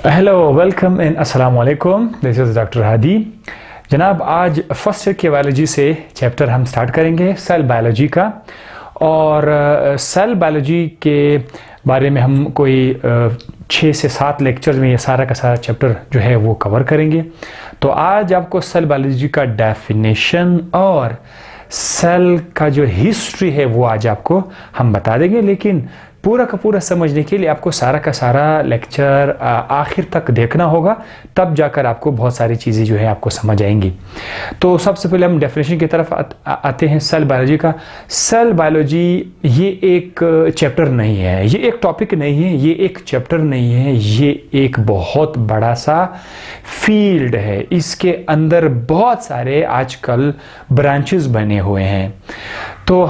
Hello, welcome in अस्सलाम वालेकुम। This is doctor Hadi. जनाब, आज फर्स्ट ईयर के बायोलॉजी से चैप्टर हम स्टार्ट करेंगे सेल बायोलॉजी का। और सेल बायोलॉजी के बारे में हम कोई 6 से 7 लेक्चर्स में ये सारा का सारा चैप्टर जो है वो कवर करेंगे। तो आज आपको सेल बायोलॉजी का डेफिनेशन और सेल का जो हिस्ट्री है वो आज आपको हम बता देंगे, लेकिन पूरा का पूरा समझने के लिए आपको सारा का सारा लेक्चर आखिर तक देखना होगा, तब जाकर आपको बहुत सारी चीज़ें जो है आपको समझ आएंगी। तो सबसे पहले हम डेफिनेशन की तरफ आते हैं सेल बायोलॉजी का। सेल बायोलॉजी ये एक चैप्टर नहीं है, ये एक टॉपिक नहीं है, ये एक चैप्टर नहीं है, ये एक बहुत बड़ा सा फील्ड है। इसके अंदर बहुत सारे आजकल ब्रांचेस बने हुए हैं। तो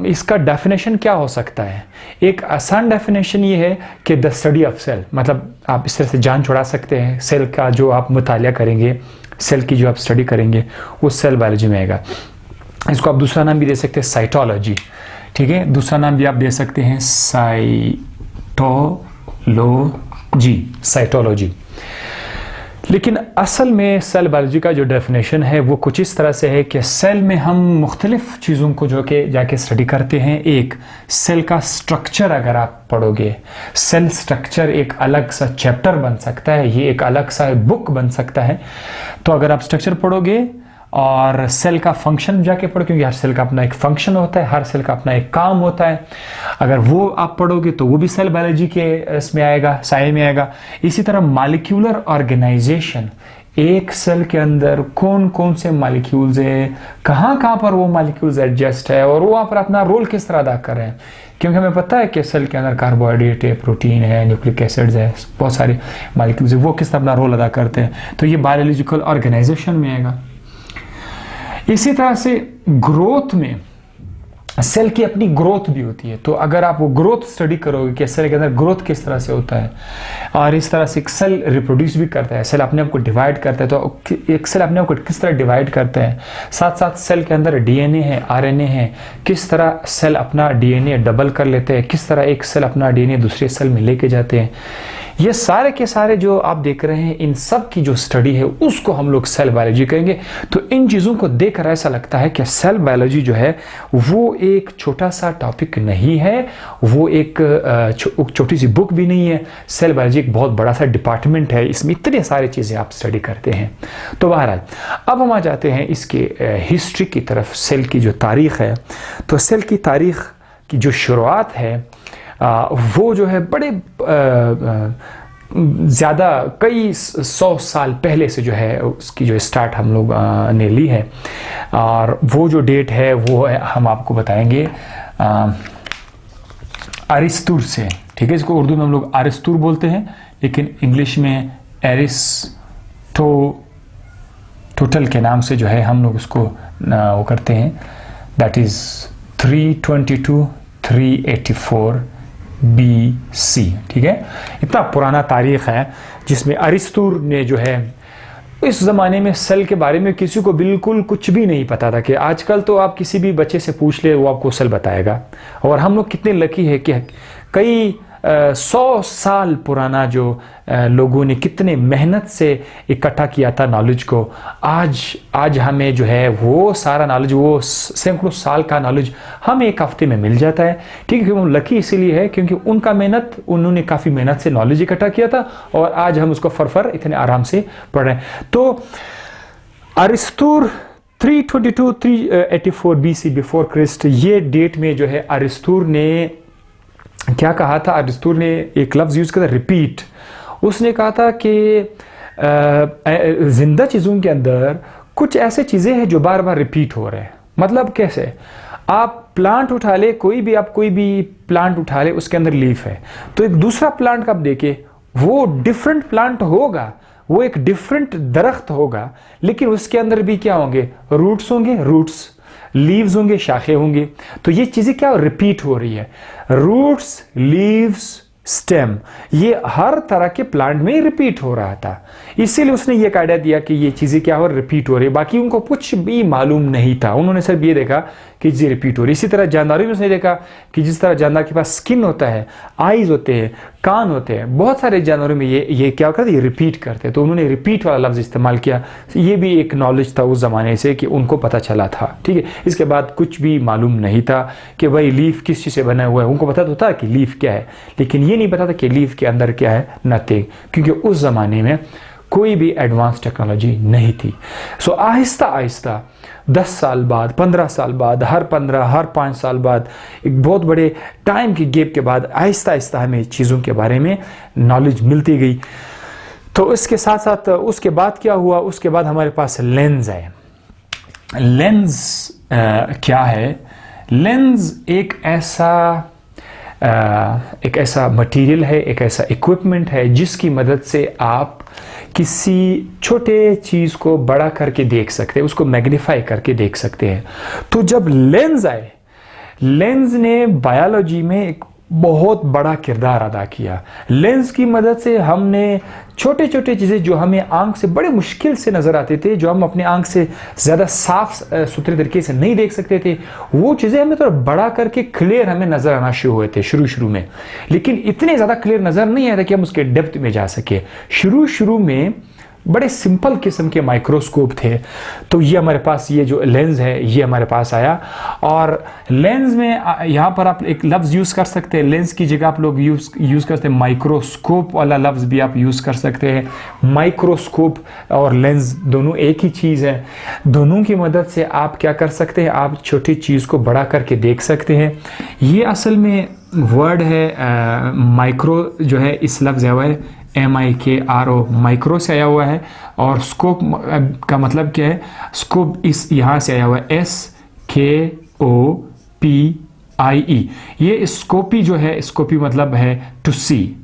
इसका डेफिनेशन क्या हो सकता है? एक आसान डेफिनेशन ये है कि द स्टडी ऑफ सेल, मतलब आप इस तरह से जान छुड़ा सकते हैं। सेल का जो आप मुतालिया करेंगे, सेल की जो आप स्टडी करेंगे, वो सेल बायोलॉजी में आएगा। इसको आप दूसरा नाम भी दे सकते हैं साइटोलॉजी, ठीक है। दूसरा नाम भी आप दे सकते हैं साइटोलॉजी। लेकिन असल में सेल बायोलॉजी का जो डेफिनेशन है वो कुछ इस तरह से है कि सेल में हम मुख्तलिफ चीज़ों को जो कि जाके स्टडी करते हैं। एक सेल का स्ट्रक्चर अगर आप पढ़ोगे, सेल स्ट्रक्चर एक अलग सा चैप्टर बन सकता है, ये एक अलग सा बुक बन सकता है। तो अगर आप स्ट्रक्चर पढ़ोगे और सेल का फंक्शन जाके पढ़ो, क्योंकि हर सेल का अपना एक फंक्शन होता है, हर सेल का अपना एक काम होता है, अगर वो आप पढ़ोगे तो वो भी सेल बायोलॉजी के इसमें आएगा, साये में आएगा। इसी तरह मॉलिक्यूलर ऑर्गेनाइजेशन, एक सेल के अंदर कौन कौन से मॉलिक्यूल्स है, कहाँ कहाँ पर वो मॉलिक्यूल्स एडजस्ट है और वो वहाँ पर अपना रोल किस तरह अदा कर रहे हैं। क्योंकि हमें पता है कि सेल के अंदर कार्बोहाइड्रेट है, प्रोटीन है, न्यूक्लिक एसिड्स है, बहुत सारे मॉलिक्यूल्स है, वो किस तरह अपना रोल अदा करते हैं। तो ये बायोलॉजिकल ऑर्गेनाइजेशन में आएगा। इसी तरह से ग्रोथ में सेल की अपनी ग्रोथ भी होती है। तो अगर आप वो ग्रोथ स्टडी करोगे कि सेल के अंदर ग्रोथ किस तरह से होता है, और इस तरह से एक सेल रिप्रोड्यूस भी करता है, सेल अपने आप को डिवाइड करता है, तो एक सेल अपने आप को किस तरह डिवाइड करता है, साथ साथ सेल के अंदर डीएनए है, आरएनए है, किस तरह सेल अपना डीएनए डबल कर लेते हैं, किस तरह एक सेल अपना डीएनए दूसरे सेल में लेके जाते हैं। ये सारे के सारे जो आप देख रहे हैं, इन सब की जो स्टडी है उसको हम लोग सेल बायोलॉजी कहेंगे। तो इन चीज़ों को देखकर ऐसा लगता है कि सेल बायोलॉजी जो है वो एक छोटा सा टॉपिक नहीं है, वो एक छोटी सी बुक भी नहीं है। सेल बायोलॉजी एक बहुत बड़ा सा डिपार्टमेंट है, इसमें इतने सारे चीज़ें आप स्टडी करते हैं। तो बहरहाल अब हम आ जाते हैं इसके हिस्ट्री की तरफ। सेल की जो तारीख़ है, तो सेल की तारीख़ की जो शुरुआत है वो जो है बड़े ज़्यादा कई 100 साल पहले से जो है उसकी जो स्टार्ट हम लोग ने ली है। और वो जो डेट है वो है, हम आपको बताएंगे अरिस्तुर से, ठीक है। इसको उर्दू में हम लोग अरिस्तुर बोलते हैं, लेकिन इंग्लिश में एरिस्टोटल के नाम से जो है हम लोग उसको वो करते हैं। दैट इज़ 322-384 BC, ठीक है। इतना पुराना तारीख़ है जिसमें अरिस्तुर ने जो है, इस ज़माने में सेल के बारे में किसी को बिल्कुल कुछ भी नहीं पता था। कि आजकल तो आप किसी भी बच्चे से पूछ ले, वो आपको सेल बताएगा। और हम लोग कितने लकी है कि कई 100 साल पुराना जो लोगों ने कितने मेहनत से इकट्ठा किया था नॉलेज को, आज हमें जो है वो सारा नॉलेज, वो सैकड़ों साल का नॉलेज हमें एक हफ्ते में मिल जाता है, ठीक है। वो लकी इसीलिए है क्योंकि उन्होंने काफ़ी मेहनत से नॉलेज इकट्ठा किया था, और आज हम उसको फर इतने आराम से पढ़ रहे हैं। तो अरिस्तुर 322-384 BC बिफोर क्रिस्ट, ये डेट में जो है अरिस्तुर ने क्या कहा था? अरिस्तुर ने एक लफ्ज़ यूज़ किया था, रिपीट। उसने कहा था कि जिंदा चीज़ों के अंदर कुछ ऐसे चीज़ें हैं जो बार बार रिपीट हो रहे हैं। मतलब कैसे? आप प्लांट उठा ले, कोई भी प्लांट उठा ले, उसके अंदर लीफ है, तो एक दूसरा प्लांट आप देखे, वो डिफरेंट प्लांट होगा, वो एक डिफरेंट दरख्त होगा, लेकिन उसके अंदर भी क्या होंगे? रूट्स होंगे, रूट्स, लीव्स होंगे, शाखें होंगी। तो ये चीज़ें क्या रिपीट हो रही है? रूट्स, लीव्स, स्टेम, ये हर तरह के प्लांट में रिपीट हो रहा था। इसीलिए उसने ये आइडिया दिया कि ये चीज़ें क्या हो रिपीट हो रही है। बाकी उनको कुछ भी मालूम नहीं था, उन्होंने सिर्फ ये देखा कि चीज़ें रिपीट हो रही। इसी तरह जानदारों में उसने देखा कि जिस तरह जानदार के पास स्किन होता है, आईज होते हैं, कान होते हैं, बहुत सारे जानवरों में ये क्या करते हैं, ये रिपीट करते हैं। तो उन्होंने रिपीट वाला लफ्ज़ इस्तेमाल किया। ये भी एक नॉलेज था उस ज़माने से कि उनको पता चला था, ठीक है। इसके बाद कुछ भी मालूम नहीं था कि भाई लीफ किस चीज़ से बना हुआ है। उनको पता तो था कि लीफ क्या है, लेकिन ये नहीं पता था कि लीफ के अंदर क्या है, नथिंग, क्योंकि उस ज़माने में कोई भी एडवांस टेक्नोलॉजी नहीं थी। सो आहिस्ता आहिस्ता 10 साल बाद, 15 साल बाद, हर 5 साल बाद, एक बहुत बड़े टाइम की गैप के बाद आहिस्ता आहिस्ता हमें चीज़ों के बारे में नॉलेज मिलती गई। तो इसके साथ साथ उसके बाद क्या हुआ, उसके बाद हमारे पास लेंस है। लेंस क्या है? लेंस एक ऐसा मटेरियल है, एक ऐसा इक्विपमेंट है जिसकी मदद से आप किसी छोटे चीज़ को बड़ा करके देख सकते हैं, उसको मैग्नीफाई करके देख सकते हैं। तो जब लेंस आए, लेंस ने बायोलॉजी में एक बहुत बड़ा किरदार अदा किया। लेंस की मदद से हमने छोटे छोटे चीज़ें जो हमें आंख से बड़े मुश्किल से नज़र आते थे, जो हम अपने आंख से ज़्यादा साफ सुथरे तरीके से नहीं देख सकते थे, वो चीज़ें हमें थोड़ा बड़ा करके क्लियर हमें नज़र आना शुरू हुए थे शुरू में। लेकिन इतने ज़्यादा क्लियर नज़र नहीं आया था कि हम उसके डेप्थ में जा सके। शुरू में बड़े सिंपल किस्म के माइक्रोस्कोप थे। तो ये हमारे पास ये जो लेंस है ये हमारे पास आया। और लेंस में यहाँ पर आप एक लफ्ज़ यूज़ कर सकते हैं, लेंस की जगह आप लोग यूज़ करते हैं माइक्रोस्कोप वाला लफ्ज़ भी आप यूज़ कर सकते हैं। माइक्रोस्कोप और लेंस दोनों एक ही चीज़ है। दोनों की मदद से आप क्या कर सकते हैं, आप छोटी चीज़ को बड़ा करके देख सकते हैं। ये असल में वर्ड है माइक्रो जो है, इस लफ्ज़ है MIKRO, माइक्रो से आया हुआ है। और स्कोप का मतलब क्या है? स्कोप इस यहाँ से आया हुआ है, SKOPIE। ये स्कोपी जो है, स्कोपी मतलब है टू सी,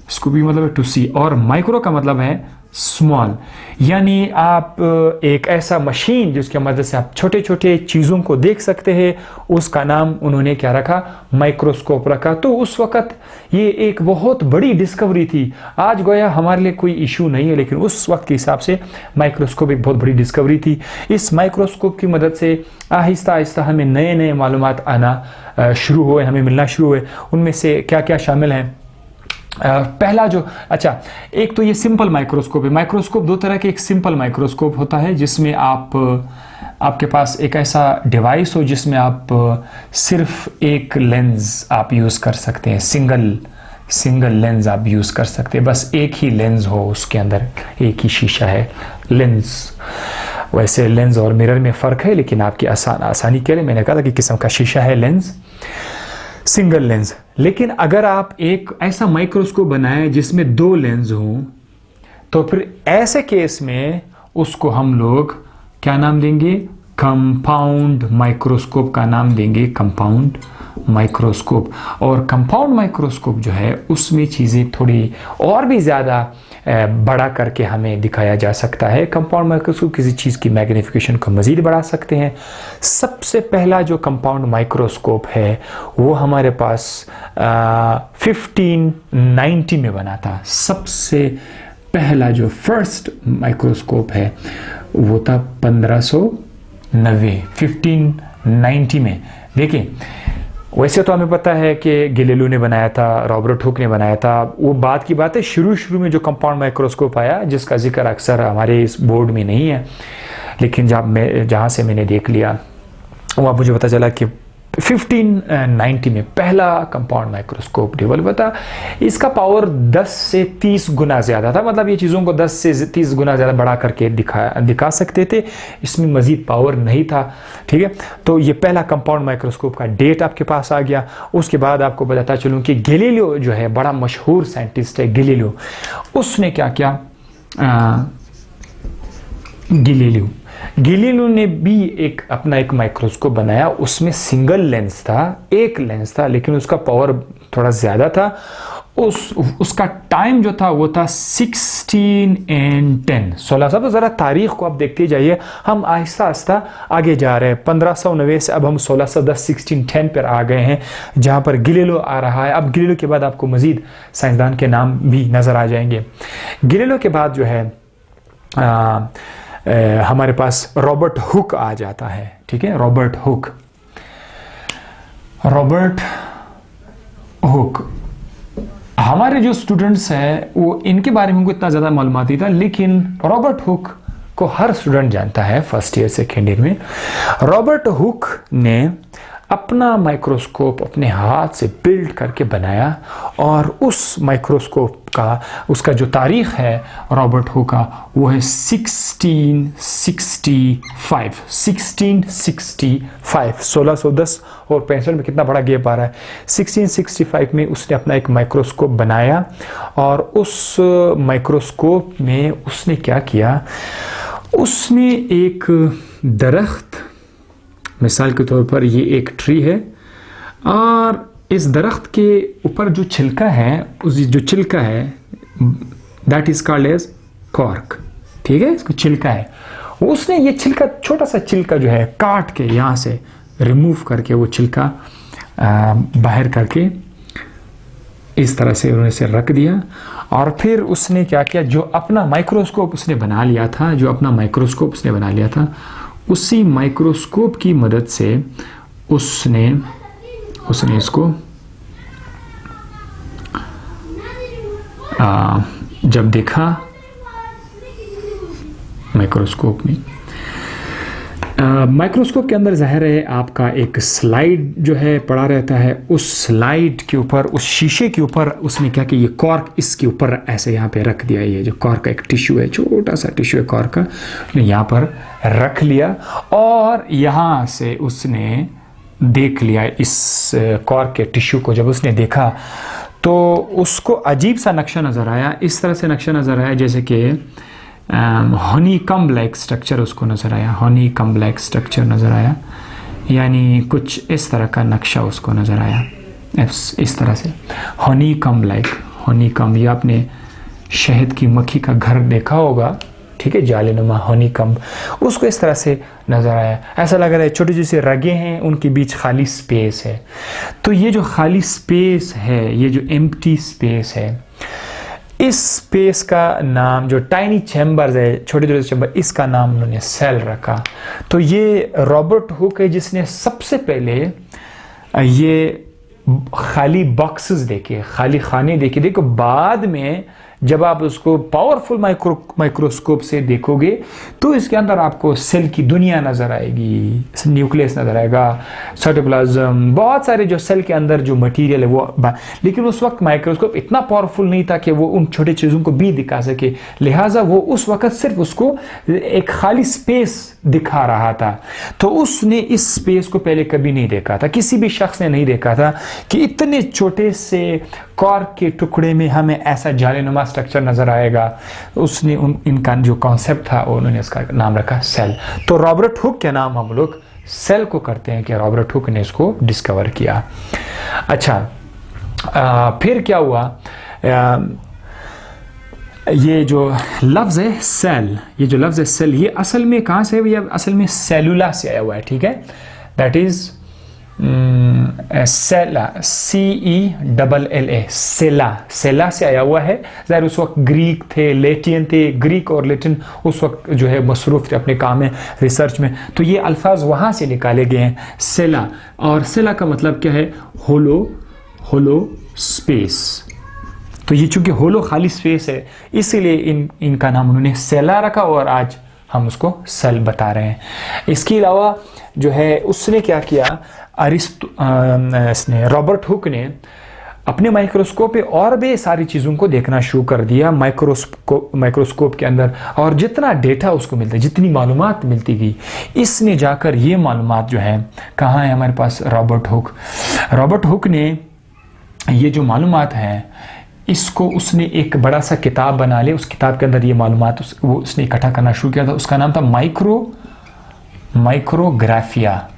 स्कोपी मतलब है टू सी, और माइक्रो का मतलब है स्मॉल। यानी आप एक ऐसा मशीन जिसकी मदद से आप छोटे छोटे चीज़ों को देख सकते हैं, उसका नाम उन्होंने क्या रखा? माइक्रोस्कोप रखा। तो उस वक़्त ये एक बहुत बड़ी डिस्कवरी थी। आज गोया हमारे लिए कोई इशू नहीं है, लेकिन उस वक्त के हिसाब से माइक्रोस्कोप एक बहुत बड़ी डिस्कवरी थी। इस माइक्रोस्कोप की मदद से आहिस्ता आहिस्ता हमें नए नए मालूमात आना शुरू हुए, हमें मिलना शुरू हुए। उनमें से क्या क्या शामिल हैं? पहला जो एक तो ये सिंपल माइक्रोस्कोप है। माइक्रोस्कोप दो तरह के, एक सिंपल माइक्रोस्कोप होता है जिसमें आपके पास एक ऐसा डिवाइस हो जिसमें आप सिर्फ एक लेंस आप यूज़ कर सकते हैं, सिंगल लेंस आप यूज़ कर सकते हैं, बस एक ही लेंस हो, उसके अंदर एक ही शीशा है। लेंस, वैसे लेंस और मिरर में फ़र्क है, लेकिन आपकी आसानी के लिए मैंने कहा था कि किस्म का शीशा है लेंस, सिंगल लेंस। लेकिन अगर आप एक ऐसा माइक्रोस्कोप बनाएं जिसमें 2 लेंस हों, तो फिर ऐसे केस में उसको हम लोग क्या नाम देंगे? कंपाउंड माइक्रोस्कोप का नाम देंगे, कंपाउंड माइक्रोस्कोप। और कंपाउंड माइक्रोस्कोप जो है उसमें चीज़ें थोड़ी और भी ज़्यादा बड़ा करके हमें दिखाया जा सकता है। कंपाउंड माइक्रोस्कोप किसी चीज़ की मैग्नीफिकेशन को मज़ीद बढ़ा सकते हैं। सबसे पहला जो कंपाउंड माइक्रोस्कोप है वो हमारे पास 1590 में बना था। सबसे पहला जो फर्स्ट माइक्रोस्कोप है वो था 1590 में। देखिए, वैसे तो हमें पता है कि गैलीलियो ने बनाया था, रॉबर्ट हुक ने बनाया था, वो बात की बात है। शुरू में जो कंपाउंड माइक्रोस्कोप आया जिसका जिक्र अक्सर हमारे इस बोर्ड में नहीं है, लेकिन जहाँ से मैंने देख लिया वहाँ मुझे पता चला कि 1590 में पहला कंपाउंड माइक्रोस्कोप डेवलप था। इसका पावर 10 से 30 गुना ज़्यादा था, मतलब ये चीज़ों को 10 से 30 गुना ज़्यादा बढ़ा करके दिखा सकते थे। इसमें मज़ीद पावर नहीं था, ठीक है। तो ये पहला कंपाउंड माइक्रोस्कोप का डेट आपके पास आ गया। उसके बाद आपको बताता चलूँ कि गैलीलियो जो है बड़ा मशहूर साइंटिस्ट है गैलीलियो। उसने क्या किया? गैलीलियो ने भी अपना एक माइक्रोस्कोप बनाया। उसमें सिंगल लेंस था, एक लेंस था, लेकिन उसका पावर थोड़ा ज़्यादा था। उसका टाइम जो था वो था 1610। 1600 तो ज़रा तारीख़ को आप देखते जाइए, हम आहिस्ता आहिस्ता आगे जा रहे हैं। 1590 से अब हम 1610 1610 पर आ गए हैं, जहाँ पर गैलीलियो आ रहा है। अब गैलीलियो के बाद आपको मज़ीद साइंसदान के नाम भी नज़र आ जाएंगे। गैलीलियो के बाद जो है हमारे पास रॉबर्ट हुक आ जाता है, ठीक है। रॉबर्ट हुक रॉबर्ट हुक, हमारे जो स्टूडेंट्स हैं वो इनके बारे में उनको इतना ज़्यादा मालूमात नहीं था, लेकिन रॉबर्ट हुक को हर स्टूडेंट जानता है फर्स्ट ईयर सेकेंड ईयर में। रॉबर्ट हुक ने अपना माइक्रोस्कोप अपने हाथ से बिल्ड करके बनाया, और उस माइक्रोस्कोप का उसका जो तारीख है रॉबर्ट हुक का वो है 1665। 1610 और 65 में कितना बड़ा गैप आ रहा है। 1665 में उसने अपना एक माइक्रोस्कोप बनाया, और उस माइक्रोस्कोप में उसने क्या किया, उसने एक दरख्त, मिसाल के तौर पर ये एक ट्री है, और इस दरख्त के ऊपर जो छिलका है, उस जो छिलका है that is called as cork, ठीक है, इसको छिलका है। उसने ये छिलका, छोटा सा छिलका जो है काट के यहाँ से रिमूव करके वो छिलका बाहर करके इस तरह से उन्होंने इसे रख दिया, और फिर उसने क्या किया, जो अपना माइक्रोस्कोप उसने बना लिया था, उसी माइक्रोस्कोप की मदद से उसने इसको जब देखा माइक्रोस्कोप में, माइक्रोस्कोप के अंदर ज़ाहिर है आपका एक स्लाइड जो है पड़ा रहता है, उस स्लाइड के ऊपर, उस शीशे के ऊपर उसने क्या किया, ये कॉर्क इसके ऊपर ऐसे यहाँ पे रख दिया। ये जो कॉर्क का एक टिश्यू है, छोटा सा टिश्यू है कॉर्क का, उसने यहाँ पर रख लिया, और यहाँ से उसने देख लिया इस कॉर्क के टिश्यू को। जब उसने देखा तो उसको अजीब सा नक्शा नज़र आया, इस तरह से नक्शा नज़र आया जैसे कि हनी कम लाइक स्ट्रक्चर उसको नज़र आया, हनी कम लाइक स्ट्रक्चर नज़र आया, यानी कुछ इस तरह का नक्शा उसको नज़र आया, इस तरह से हनी कम लाइक। हनी कम, ये आपने शहद की मक्खी का घर देखा होगा, ठीक है, जालीनुमा हनी कम, उसको इस तरह से नज़र आया। ऐसा लग रहा है छोटी छोटी रगें हैं, उनके बीच खाली स्पेस है। तो ये जो खाली स्पेस है, ये जो एम्प्टी स्पेस है, इस स्पेस का नाम, जो टाइनी चैम्बर्स है, छोटे छोटे चैम्बर, इसका नाम उन्होंने सेल रखा। तो ये रॉबर्ट हुक है जिसने सबसे पहले ये खाली बॉक्सेस देखे, खाली खाने देखे। देखो बाद में जब आप उसको पावरफुल माइक्रोस्कोप से देखोगे तो इसके अंदर आपको सेल की दुनिया नज़र आएगी, न्यूक्लियस नज़र आएगा, साइटोप्लाज्म, बहुत सारे जो सेल के अंदर जो मटेरियल है वो। लेकिन उस वक्त माइक्रोस्कोप इतना पावरफुल नहीं था कि वो उन छोटे चीज़ों को भी दिखा सके, लिहाजा वो उस वक्त सिर्फ उसको एक खाली स्पेस दिखा रहा था। तो उसने इस स्पेस को पहले कभी नहीं देखा था, किसी भी शख्स ने नहीं देखा था कि इतने छोटे से कॉर्क के टुकड़े में हमें ऐसा जालीनुमा स्ट्रक्चर नज़र आएगा। उसने इनका जो कॉन्सेप्ट था उन्होंने इसका नाम रखा सेल। तो रॉबर्ट हुक के नाम हम लोग सेल को करते हैं कि रॉबर्ट हुक ने इसको डिस्कवर किया। अच्छा, फिर क्या हुआ, ये जो लफ्ज़ है सेल, ये जो लफ्ज़ है सेल, ये असल में कहाँ से है? ये असल में सेलुला से आया हुआ है, ठीक है, दैट इज़ सेला, CELLA, सेला, सेला से आया हुआ है। ज़ाहिर उस वक्त ग्रीक थे, लेटियन थे, ग्रीक और लेटिन उस वक्त जो है मसरूफ़ थे अपने काम में, रिसर्च में, तो ये अल्फाज वहाँ से निकाले गए हैं, सेला। और सेला का मतलब क्या है? होलो स्पेस। तो ये चूँकि होलो खाली स्पेस है, इसीलिए इनका नाम उन्होंने सेला रखा, और आज हम उसको सेल बता रहे हैं। इसके अलावा जो है उसने क्या किया, रॉबर्ट हुक ने अपने माइक्रोस्कोप पे और भी सारी चीज़ों को देखना शुरू कर दिया माइक्रोस्कोप के अंदर, और जितना डेटा उसको मिलता, जितनी मालूमात मिलती गई, इसने जाकर ये मालूमात जो है, कहाँ है हमारे पास रॉबर्ट हुक ने ये जो मालूमात हैं इसको उसने एक बड़ा सा किताब बना लिया। उस किताब के अंदर ये मालूमात वो उसने इकट्ठा करना शुरू किया था। उसका नाम था माइक्रोग्राफिया।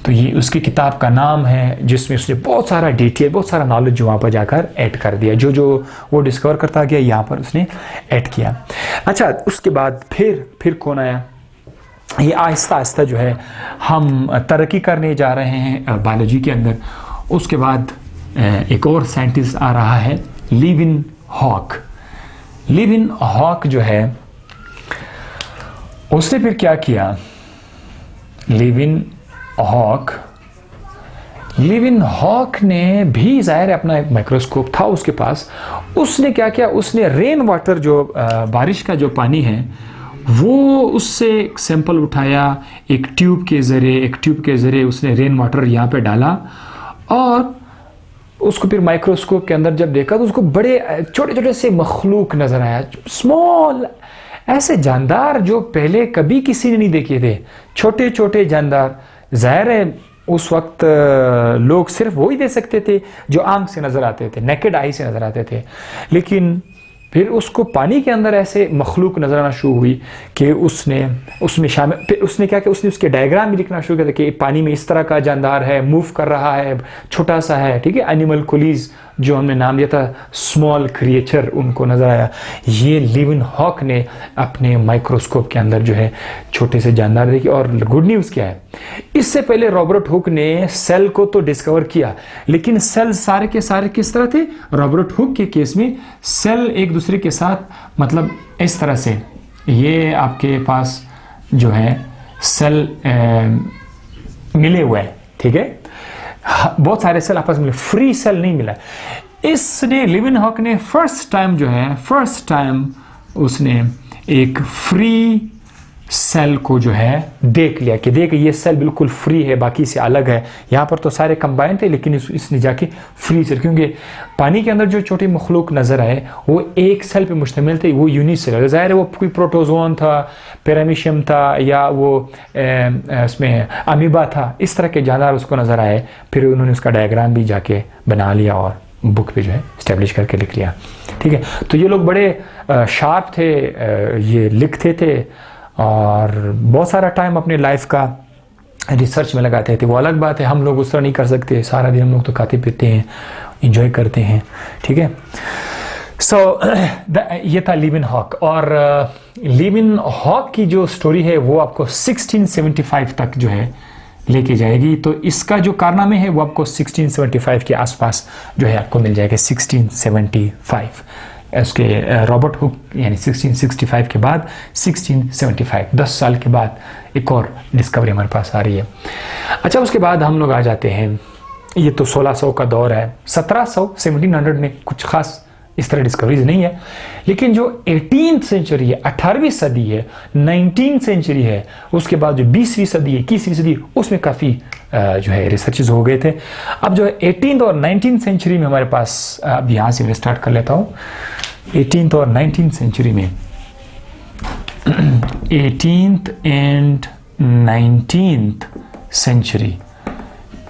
तो ये उसकी किताब का नाम है, जिसमें उसने बहुत सारा डिटेल, बहुत सारा नॉलेज जो वहाँ पर जाकर ऐड कर दिया, जो वो डिस्कवर करता गया यहाँ पर उसने ऐड किया। अच्छा, उसके बाद फिर कौन आया? ये आहिस्ता आहिस्ता जो है हम तरक्की करने जा रहे हैं बायोलॉजी के अंदर। उसके बाद एक और साइंटिस्ट आ रहा है, लिविन हॉक जो है, उसने फिर क्या किया? लिविन हॉक लिविन हॉक ने भी जाहिर है अपना एक माइक्रोस्कोप था उसके पास, उसने क्या किया, उसने रेन वाटर जो बारिश का जो पानी है वो उससे एक सैंपल उठाया, एक ट्यूब के ज़रिए उसने रेन वाटर यहाँ पे डाला और उसको फिर माइक्रोस्कोप के अंदर जब देखा तो उसको बड़े छोटे छोटे से मखलूक नज़र आया, स्मॉल, ऐसे जानदार जो पहले कभी किसी ने नहीं देखे थे, छोटे छोटे जानदार। जाहिर है उस वक्त लोग सिर्फ वो ही दे सकते थे जो आंख से नज़र आते थे, नेकेड आई से नज़र आते थे। लेकिन फिर उसको पानी के अंदर ऐसे मखलूक नजर आना शुरू हुई कि उसमें शामिल, फिर उसने क्या किया, उसने उसके डायग्राम भी लिखना शुरू किया कि पानी में इस तरह का जानदार है, मूव कर रहा है, छोटा सा है, ठीक है, एनिमल कुलीज जो हमने नाम दिया था, स्मॉल क्रिएचर उनको नजर आया। ये लिविन हॉक ने अपने माइक्रोस्कोप के अंदर जो है छोटे से जानदार देखे। और गुड न्यूज़ क्या है, इससे पहले रॉबर्ट हुक ने सेल को तो डिस्कवर किया, लेकिन सेल सारे के सारे किस तरह थे, रॉबर्ट हुक के केस में सेल एक दूसरे के साथ मतलब इस तरह से, ये आपके पास जो है सेल मिले हुए हैं, ठीक है, बहुत सारे सेल आपस में, फ्री सेल नहीं मिला। इसने लिविन हॉक ने फर्स्ट टाइम उसने एक फ्री सेल को जो है देख लिया कि देख ये सेल बिल्कुल फ्री है, बाकी से अलग है। यहाँ पर तो सारे कंबाइंड थे, लेकिन इसने जाके फ्री सेल, क्योंकि पानी के अंदर जो छोटे मखलूक नजर आए वो एक सेल पे मुश्तमिल थे, वो यूनिसेलुलर, जाहिर है वो कोई प्रोटोजोन था, पैरामीशियम था, या वो इसमें अमीबा था, इस तरह के जानदार उसको नजर आए। फिर उन्होंने उसका डायग्राम भी जाके बना लिया और बुक पे जो है स्टैब्लिश करके लिख लिया, ठीक है। तो ये लोग बड़े शार्प थे, ये लिखते थे और बहुत सारा टाइम अपने लाइफ का रिसर्च में लगाते थे। वो अलग बात है, हम लोग उस तरह नहीं कर सकते, सारा दिन हम लोग तो खाते पीते हैं, इंजॉय करते हैं, ठीक है। सो ये था लिविन हॉक। और लिविन हॉक की जो स्टोरी है वो आपको 1675 तक जो है लेके जाएगी। तो इसका जो कारनामे है वो आपको 1675 के आसपास जो है आपको मिल जाएगा, 1675 उसके रॉबर्ट हुक, यानी 1665 के बाद 1675, 10 साल के बाद एक और डिस्कवरी हमारे पास आ रही है। अच्छा, उसके बाद हम लोग आ जाते हैं, ये तो 1600 का दौर है, 1700 में कुछ खास इस तरह डिस्कवरीज नहीं है, लेकिन जो 18th सेंचुरी है, 18वीं सदी है, 19th सेंचुरी है, उसके बाद जो 20वीं सदी है, 21वीं सदी, उसमें काफ़ी जो है रिसर्चेज हो गए थे। अब जो 18th और 19th सेंचुरी में हमारे पास, अब यहाँ से मैं स्टार्ट कर लेता हूँ, 18th और 19th सेंचुरी में, 18th एंड 19th सेंचुरी,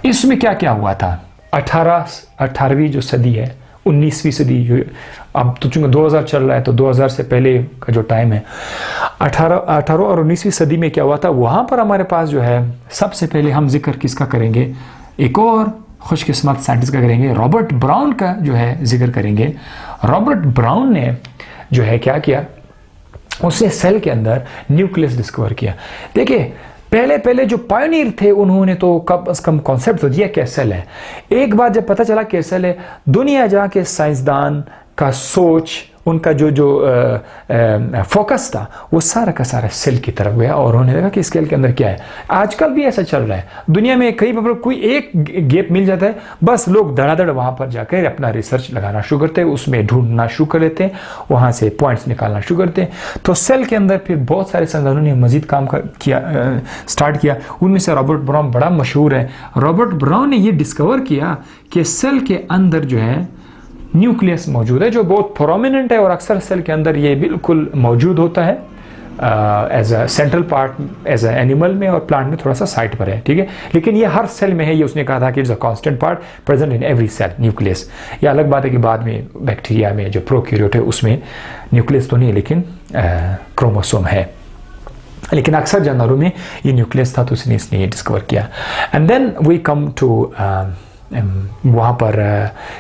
इसमें क्या क्या हुआ था। 18वीं जो सदी है, 19वीं सदी, अब तो चूंकि 2000 चल रहा है तो 2000 से पहले का जो टाइम है, 18 और 19वीं सदी में क्या हुआ था, वहाँ पर हमारे पास जो है सबसे पहले हम जिक्र किसका करेंगे, एक और खुशकिस्मत साइंटिस्ट का करेंगे, रॉबर्ट ब्राउन का जो है जिक्र करेंगे। रॉबर्ट ब्राउन ने जो है क्या किया, उसने सेल के अंदर न्यूक्लियस डिस्कवर किया। देखिए पहले जो पायनियर थे उन्होंने तो कम से कम कॉन्सेप्ट तो दिया कि सेल है। एक बार जब पता चला कि सेल है, दुनिया जहाँ के साइंसदान का सोच, उनका जो फोकस था वो सारा का सारा सेल की तरफ गया और उन्होंने देखा कि स्केल के अंदर क्या है। आजकल भी ऐसा चल रहा है दुनिया में, कई बार कोई एक गैप मिल जाता है, बस लोग धड़ाधड़ वहाँ पर जाकर अपना रिसर्च लगाना शुरू करते हैं, उसमें ढूंढना शुरू कर लेते हैं, वहाँ से पॉइंट्स निकालना शुरू करते हैं। तो सेल के अंदर फिर बहुत सारे साइंसदानों ने मजीद काम स्टार्ट किया, उनमें से रॉबर्ट ब्राउन बड़ा मशहूर है। रॉबर्ट ब्राउन ने ये डिस्कवर किया कि सेल के अंदर जो है न्यूक्लियस मौजूद है, जो बहुत प्रोमिनेंट है और अक्सर सेल के अंदर ये बिल्कुल मौजूद होता है as a central part, as a animal में, और प्लांट में थोड़ा सा साइड पर है, ठीक है। लेकिन ये हर सेल में है, ये उसने कहा था कि it's a constant part present in every cell, nucleus. ये अलग बात है कि बाद में बैक्टीरिया में जो प्रोकैरियोट है उसमें न्यूक्लियस तो नहीं, लेकिन क्रोमोसोम है, लेकिन अक्सर जानवरों में ये न्यूक्लियस था, तो उसने इसने डिस्कवर किया। And then we come to वहाँ पर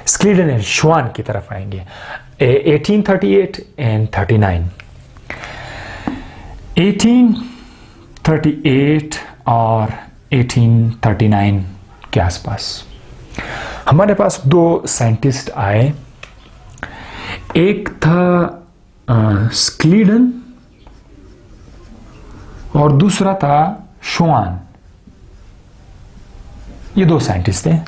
स्क्लीडन एंड श्वान की तरफ आएंगे, 1838 एंड 39। 1838 और 1839 के आसपास हमारे पास दो साइंटिस्ट आए, एक था स्क्लीडन और दूसरा था श्वान। ये दो साइंटिस्ट थे,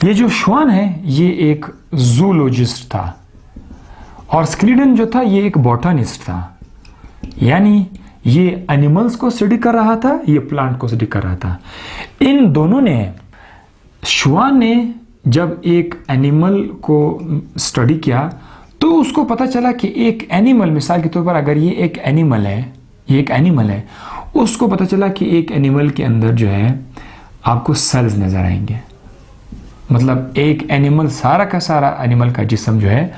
ये जो श्वान है ये एक जूलॉजिस्ट था और स्क्लीडन जो था ये एक बॉटनिस्ट था, यानी ये एनिमल्स को स्टडी कर रहा था, ये प्लांट को स्टडी कर रहा था। इन दोनों ने, श्वान ने जब एक एनिमल को स्टडी किया तो उसको पता चला कि एक एनिमल, मिसाल के तौर पर अगर ये एक एनिमल है, उसको पता चला कि एक एनिमल के अंदर जो है आपको सेल्स नजर आएंगे, मतलब एक एनिमल, सारा का सारा एनिमल का जिस्म जो है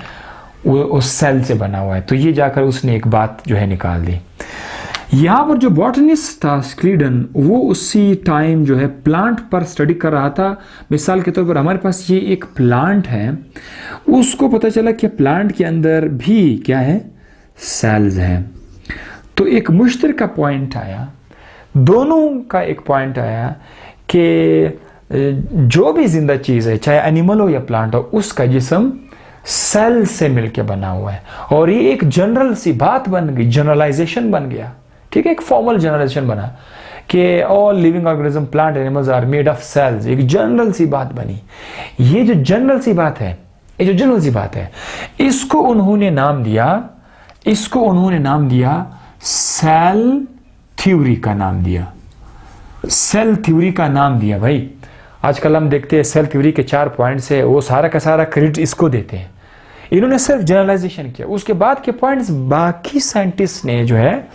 वो सेल से बना हुआ है। तो ये जाकर उसने एक बात जो है निकाल दी। यहाँ पर जो बॉटनिस्ट था स्क्लीडन, वो उसी टाइम जो है प्लांट पर स्टडी कर रहा था। मिसाल के तौर पर हमारे पास ये एक प्लांट है, उसको पता चला कि प्लांट के अंदर भी क्या है, सेल्स हैं। तो एक मुश्तरका पॉइंट आया, दोनों का एक पॉइंट आया कि जो भी जिंदा चीज़ है, चाहे एनिमल हो या प्लांट हो, उसका जिस्म सेल से मिलकर बना हुआ है। और ये एक जनरल सी बात बन गई, जनरलाइजेशन बन गया, ठीक है, एक फॉर्मल जनरलाइजेशन बना कि all living organism, plant, animals are made of cells. एक जनरल सी बात बनी। ये जो जनरल सी बात है, इसको उन्होंने नाम दिया सेल थ्योरी का नाम दिया। सेल थ्योरी का नाम दिया भाई। आजकल हम देखते हैं सेल थ्योरी के 4 पॉइंट्स है, वो सारा का सारा क्रेडिट इसको देते हैं। इन्होंने सिर्फ जनरलाइजेशन किया, उसके बाद के पॉइंट्स बाकी साइंटिस्ट ने जो है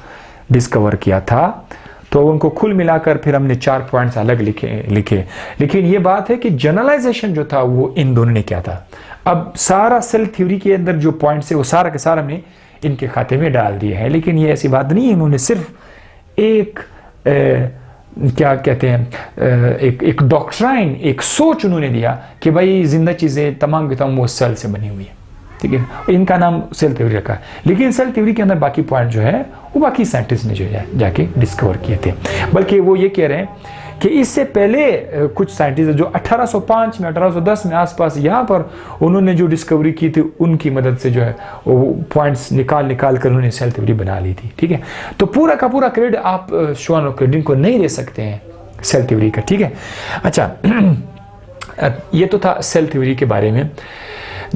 डिस्कवर किया था। तो उनको कुल मिलाकर फिर हमने 4 पॉइंट्स अलग लिखे। लेकिन ये बात है कि जनरलाइजेशन जो था वो इन दोनों ने किया था। अब सारा सेल थ्योरी के अंदर जो पॉइंट्स है वो सारा का सारा हमने इनके खाते में डाल दिया है। लेकिन ये ऐसी बात नहीं है, इन्होंने सिर्फ एक क्या कहते हैं, एक डॉक्ट्राइन, एक सोच उन्होंने दिया कि भाई जिंदा चीजें तमाम की तमाम वो सेल से बनी हुई है, ठीक है। इनका नाम सेल थ्योरी रखा है। लेकिन सेल थ्योरी के अंदर बाकी पॉइंट जो है वो बाकी साइंटिस्ट ने जो है जाके डिस्कवर किए थे। बल्कि वो ये कह रहे हैं कि इससे पहले कुछ साइंटिस्ट जो 1805 में 1810 में आसपास यहाँ पर उन्होंने जो डिस्कवरी की थी, उनकी मदद से जो है वो पॉइंट्स निकाल कर उन्होंने सेल थ्योरी बना ली थी, ठीक है। तो पूरा का पूरा क्रेडिट आप श्वान और क्रेडिट को नहीं दे सकते हैं सेल थ्योरी का, ठीक है। अच्छा, ये तो था सेल थ्योरी के बारे में।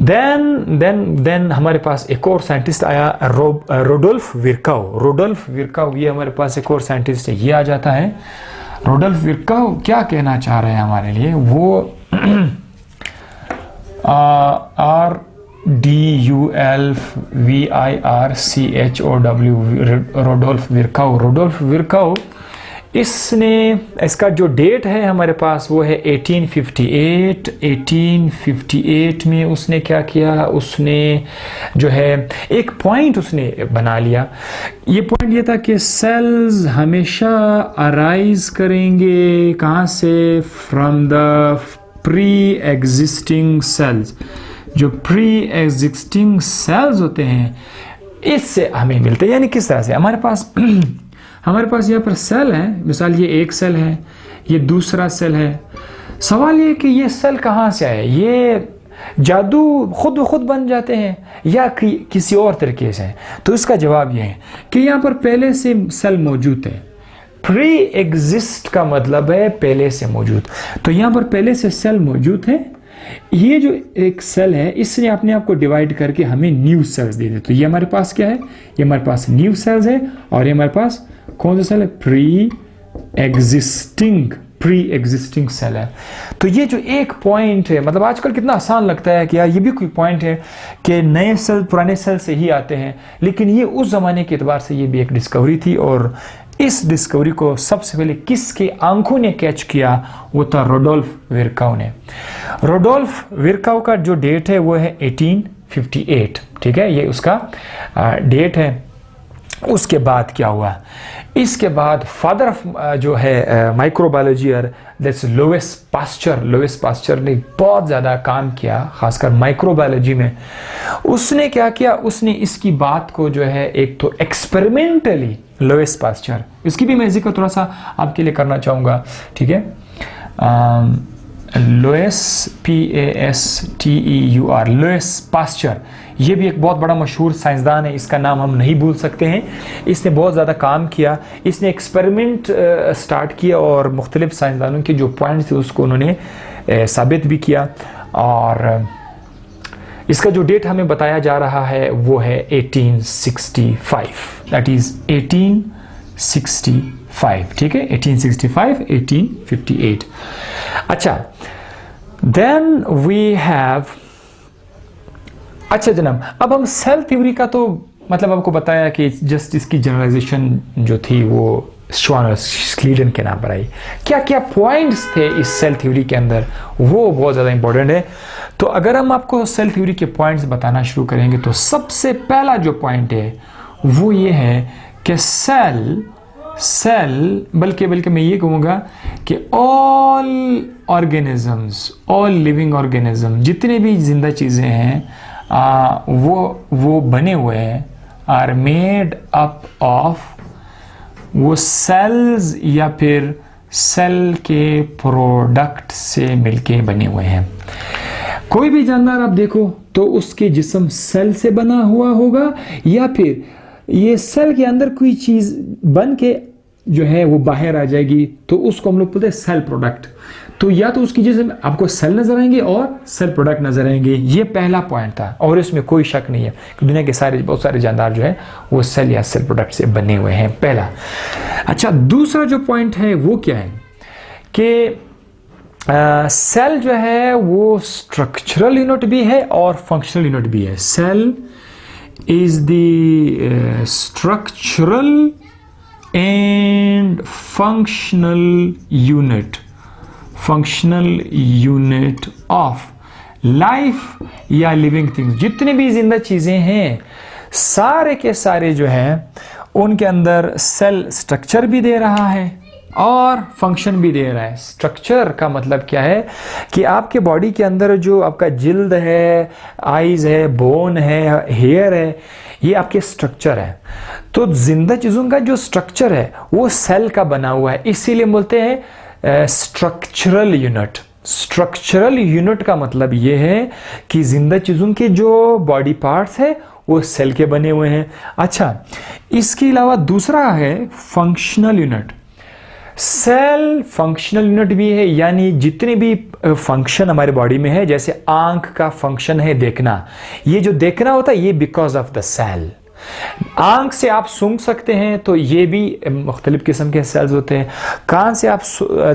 देन हमारे पास एक और साइंटिस्ट आया, रोडोल्फ विरकाउ। ये हमारे पास एक और साइंटिस्ट है, ये आ जाता है। रोडोल्फ विरकाउ क्या कहना चाह रहे हैं हमारे लिए, वो RDULVIRCHOW, रोडोल्फ विरकाउ। इसका जो डेट है हमारे पास वो है 1858 में उसने क्या किया, उसने जो है एक पॉइंट उसने बना लिया। ये पॉइंट ये था कि सेल्स हमेशा अराइज करेंगे कहाँ से, from the pre existing cells. जो प्री एग्जिस्टिंग सेल्स होते हैं इससे हमें मिलते हैं। यानी किस तरह से हमारे पास यहाँ पर सेल है, मिसाल ये एक सेल है, ये दूसरा सेल है। सवाल ये कि ये सेल कहाँ से आए, ये जादू खुद ब खुद बन जाते हैं या किसी और तरीके से? तो इसका जवाब ये है कि यहाँ पर पहले से सेल मौजूद है। प्री एग्जिस्ट का मतलब है पहले से मौजूद। तो यहाँ पर पहले से सेल मौजूद है। ये जो एक सेल है इसने अपने आप को डिवाइड करके हमें न्यू सेल्स दे दे। तो ये हमारे पास क्या है, ये हमारे पास न्यू सेल्स है। और ये हमारे पास कौन सा सेल है, प्री एग्जिस्टिंग सेल है। तो ये जो एक पॉइंट है, मतलब आजकल कितना आसान लगता है कि यार ये भी कोई पॉइंट है कि नए सेल पुराने सेल से ही आते हैं, लेकिन ये उस जमाने के एतबार से ये भी एक डिस्कवरी थी। और इस डिस्कवरी को सबसे पहले किसके आंखों ने कैच किया, वो था रोडोल्फ विरकाउ ने। रोडोल्फ विरकाउ का जो डेट है वो है 1858, ठीक है, ये उसका डेट है। उसके बाद क्या हुआ, इसके बाद फादर ऑफ जो है माइक्रोबायोलॉजी और दैट्स लोइस पास्चर ने बहुत ज़्यादा काम किया, खासकर माइक्रोबायोलॉजी में। उसने क्या किया, उसने इसकी बात को जो है एक तो एक्सपेरिमेंटली, लोइस पास्चर, इसकी भी मैं जिक्र थोड़ा सा आपके लिए करना चाहूँगा, ठीक है। लोइस PASTEUR, लोइस पास्चर, ये भी एक बहुत बड़ा मशहूर साइंसदान है, इसका नाम हम नहीं भूल सकते हैं। इसने बहुत ज़्यादा काम किया, इसने एक्सपेरिमेंट स्टार्ट किया और मुख्तलिफ साइंसदानों के जो पॉइंट्स थे उसको उन्होंने साबित भी किया। और इसका जो डेट हमें बताया जा रहा है वो है 1865, दैट इज 1865, ठीक है, 1865, 1858। अच्छा, देन वी हैव, अच्छा जनाब, अब हम सेल थ्योरी का तो मतलब आपको बताया कि जस्ट इसकी जनरलाइजेशन जो थी वो श्वानर-स्लीडन के नाम पर आई। क्या क्या पॉइंट्स थे इस सेल थ्योरी के अंदर, वो बहुत ज़्यादा इंपॉर्टेंट है। तो अगर हम आपको सेल थ्योरी के पॉइंट्स बताना शुरू करेंगे तो सबसे पहला जो पॉइंट है वो ये है कि सेल बल्कि मैं ये कहूँगा कि all organisms, all living organism, जितने भी जिंदा चीज़ें हैं वो बने हुए हैं, आर मेड अप ऑफ, वो सेल्स या फिर सेल के प्रोडक्ट से मिलके बने हुए हैं। कोई भी जानवर आप देखो तो उसके जिस्म सेल से बना हुआ होगा या फिर ये सेल के अंदर कोई चीज बन के जो है वो बाहर आ जाएगी, तो उसको हम लोग बोलते हैं सेल प्रोडक्ट। तो या तो उसकी जिसम आपको सेल नजर आएंगे और सेल प्रोडक्ट नजर आएंगे। ये पहला पॉइंट था और इसमें कोई शक नहीं है कि दुनिया के बहुत सारे जानदार जो है वो सेल या सेल प्रोडक्ट से बने हुए हैं, पहला। अच्छा, दूसरा जो पॉइंट है वो क्या है कि सेल जो है वो स्ट्रक्चरल यूनिट भी है और फंक्शनल यूनिट भी है। Cell is the structural and functional unit of life या लिविंग थिंग्स। जितने भी जिंदा चीजें हैं सारे के सारे जो हैं उनके अंदर सेल स्ट्रक्चर भी दे रहा है और फंक्शन भी दे रहा है। स्ट्रक्चर का मतलब क्या है कि आपके बॉडी के अंदर जो आपका जिल्द है, आईज है, बोन है, हेयर है, ये आपके स्ट्रक्चर है। तो जिंदा चीजों का जो स्ट्रक्चर है वो सेल का बना हुआ है, इसीलिए बोलते हैं स्ट्रक्चरल यूनिट। स्ट्रक्चरल यूनिट का मतलब ये है कि जिंदा चीजों के जो बॉडी पार्ट्स है वो सेल के बने हुए हैं। अच्छा, इसके अलावा दूसरा है functional unit. Cell functional unit भी है, यानी जितने भी फंक्शन हमारे बॉडी में है, जैसे आंख का फंक्शन है देखना, ये जो देखना होता है ये बिकॉज ऑफ द सेल। आंख से आप सूंघ सकते हैं तो ये भी मुख्तलिफ किस्म के सेल्स होते हैं। कान से आप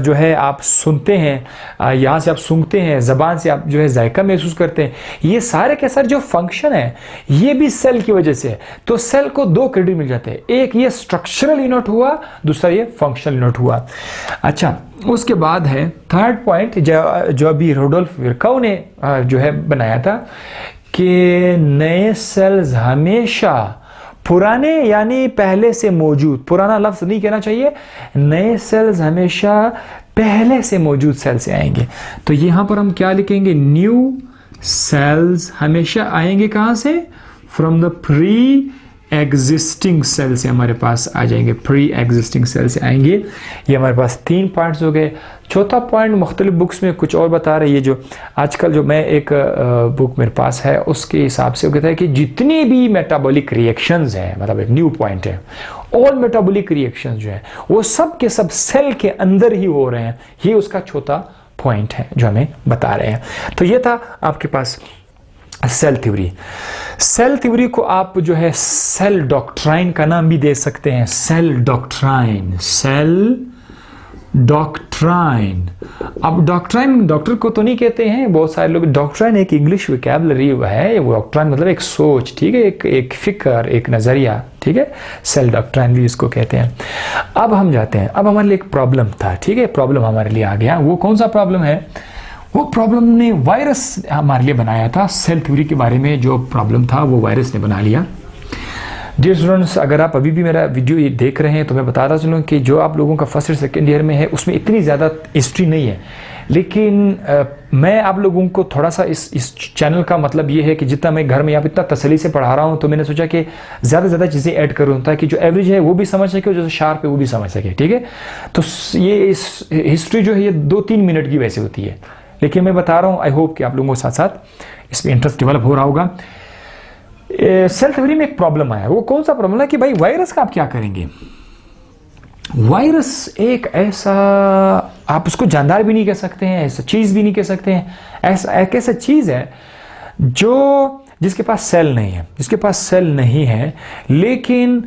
जो है आप सुनते हैं, यहाँ से आप सूंघते हैं, ज़बान से आप जो है जायका महसूस करते हैं, ये सारे के सारे जो फंक्शन है ये भी सेल की वजह से है। तो सेल को दो क्रेडिट मिल जाते हैं, एक ये स्ट्रक्चरल यूनिट हुआ, दूसरा ये फंक्शनल यूनिट हुआ। अच्छा, उसके बाद है थर्ड पॉइंट जो अभी रुडोल्फ विर्काउ ने जो है बनाया था कि नए सेल्स हमेशा पुराने यानी पहले से मौजूद, पुराना लफ्ज नहीं कहना चाहिए, नए सेल्स हमेशा पहले से मौजूद सेल से आएंगे। तो यहां पर हम क्या लिखेंगे, न्यू सेल्स हमेशा आएंगे कहां से, from the pre existing cell से हमारे पास आ जाएंगे, प्री एग्जिस्टिंग सेल से आएंगे। ये हमारे पास 3 पॉइंट्स हो गए। चौथा पॉइंट मुख्तलिफ बुक्स में कुछ और बता रही है, जो आजकल जो मैं एक बुक मेरे पास है उसके हिसाब से वो कहता है कि जितनी भी मेटाबॉलिक रिएक्शंस हैं, मतलब एक न्यू पॉइंट है, ऑल मेटाबॉलिक रिएक्शंस जो है वो सब के सब सेल के अंदर ही हो रहे हैं। ये उसका चौथा पॉइंट है जो हमें बता रहे हैं। तो ये था आपके पास सेल थ्योरी। सेल थ्योरी को आप जो है सेल डॉक्ट्राइन का नाम भी दे सकते हैं। Cell doctrine, cell doctrine. अब डॉक्ट्राइन डॉक्टर को तो नहीं कहते हैं, बहुत सारे लोग, डॉक्ट्राइन एक इंग्लिश विकैबुलरी है। वो डॉक्ट्राइन मतलब एक सोच, ठीक है, एक फिक्र, एक नजरिया, ठीक है। सेल डॉक्ट्राइन भी इसको कहते हैं। अब हम जाते हैं, अब हमारे लिए एक प्रॉब्लम था, ठीक है, प्रॉब्लम हमारे लिए आ गया। वो कौन सा प्रॉब्लम है, वो प्रॉब्लम ने वायरस हमारे लिए बनाया था। सेल थ्योरी के बारे में जो प्रॉब्लम था वो वायरस ने बना लिया। डियर स्टूडेंट्स, अगर आप अभी भी मेरा वीडियो ये देख रहे हैं तो मैं बताता चलूँ कि जो आप लोगों का फर्स्ट और सेकेंड ईयर में है उसमें इतनी ज़्यादा हिस्ट्री नहीं है, लेकिन मैं आप लोगों को थोड़ा सा इस चैनल का मतलब ये है कि जितना मैं घर में यहाँ पे इतना तसल्ली से पढ़ा रहा हूँ, तो मैंने सोचा कि ज़्यादा से ज़्यादा चीज़ें ऐड करूँ ताकि जो एवरेज है वो भी समझ सके और जो शार्प है वो भी समझ सके, ठीक है। तो ये इस हिस्ट्री जो है ये 2-3 मिनट की वैसे होती है, लेकिन मैं बता रहा हूँ, आई होप कि आप लोगों के साथ साथ इसमें इंटरेस्ट डेवलप हो रहा होगा। सेल थ्योरी में एक प्रॉब्लम आया, वो कौन सा प्रॉब्लम है कि भाई वायरस का आप क्या करेंगे। वायरस एक ऐसा, आप उसको जानदार भी नहीं कह सकते हैं, ऐसा चीज भी नहीं कह सकते हैं, ऐसा एक ऐसा चीज है जो जिसके पास सेल नहीं है, जिसके पास सेल नहीं है, लेकिन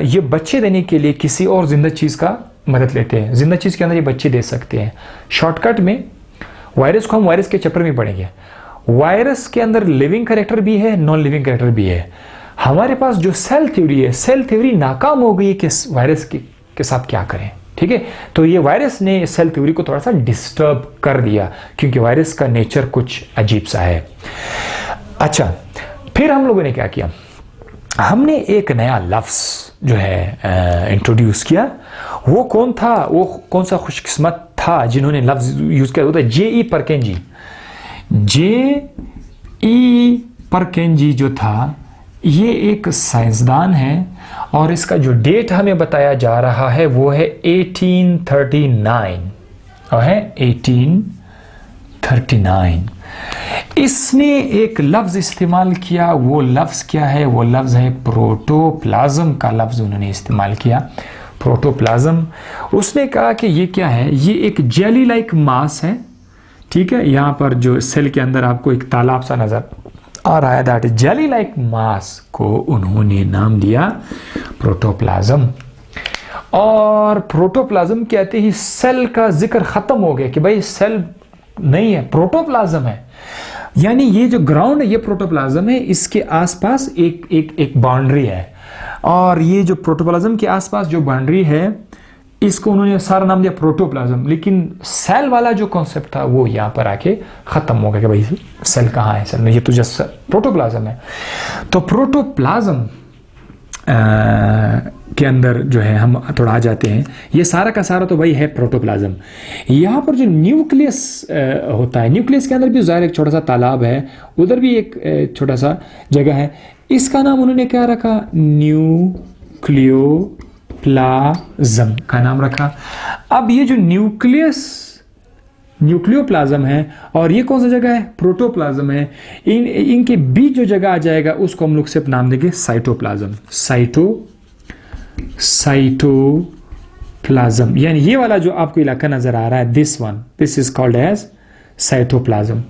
ये बच्चे देने के लिए किसी और जिंदा चीज का मदद लेते हैं, जिंदा चीज के अंदर ये बच्चे दे सकते हैं। शॉर्टकट में वायरस को हम वायरस के चैप्टर में पढ़ेंगे। वायरस के अंदर लिविंग कैरेक्टर भी है, नॉन लिविंग कैरेक्टर भी है। हमारे पास जो सेल थ्योरी है, सेल थ्योरी नाकाम हो गई है कि वायरस के साथ क्या करें, ठीक है। तो ये वायरस ने सेल थ्योरी को थोड़ा सा डिस्टर्ब कर दिया, क्योंकि वायरस का नेचर कुछ अजीब सा है। अच्छा, फिर हम लोगों ने क्या किया, हमने एक नया लफ्ज जो है इंट्रोड्यूस किया। वो कौन था, वो कौन सा खुशकिस्मत था जिन्होंने लफ्ज यूज किया, होता है J.E. परकेंजी। J.E. परकेंजी जो था, ये एक साइंसदान है और इसका जो डेट हमें बताया जा रहा है वो है 1839 और है 1839। इसने एक लफ्ज इस्तेमाल किया, वो लफ्ज क्या है, वो लफ्ज है प्रोटोप्लाज्म का लफ्ज उन्होंने इस्तेमाल किया, प्रोटोप्लाज्म। उसने कहा कि ये क्या है, ये एक जेली लाइक मास है, ठीक है। यहां पर जो सेल के अंदर आपको एक तालाब सा नजर आ रहा है, दैट जेली लाइक मास को उन्होंने नाम दिया प्रोटोप्लाज्म। और प्रोटोप्लाज्म कहते ही सेल का जिक्र खत्म हो गया कि भाई सेल नहीं है, प्रोटोप्लाज्म है। यानी ये जो ग्राउंड है ये प्रोटोप्लाज्म है, इसके आसपास एक बाउंड्री है, और ये जो प्रोटोप्लाज्म के आसपास जो बाउंड्री है इसको उन्होंने सारा नाम दिया प्रोटोप्लाज्म। लेकिन सेल वाला जो कॉन्सेप्ट था वो यहाँ पर आके खत्म हो गया कि भाई सेल कहाँ है, सेल में, ये तो जस्ट प्रोटोप्लाज्म है। तो प्रोटोप्लाज्म के अंदर जो है हम थोड़ा आ जाते हैं, ये सारा का सारा तो भाई है प्रोटोप्लाज्म। यहाँ पर जो न्यूक्लियस होता है, न्यूक्लियस के अंदर भी ज़ाहिर एक छोटा सा तालाब है, उधर भी एक छोटा सा जगह है, इसका नाम उन्होंने क्या रखा, न्यूक्लियोप्लाज्म का नाम रखा। अब ये जो न्यूक्लियोप्लाज्म है और ये कौन सा जगह है, प्रोटोप्लाज्म है, इनके बीच जो जगह आ जाएगा उसको हम लोग सिर्फ नाम देंगे साइटोप्लाज्म। साइटोप्लाज्म यानी ये वाला जो आपको इलाका नजर आ रहा है, this is called as cytoplasm.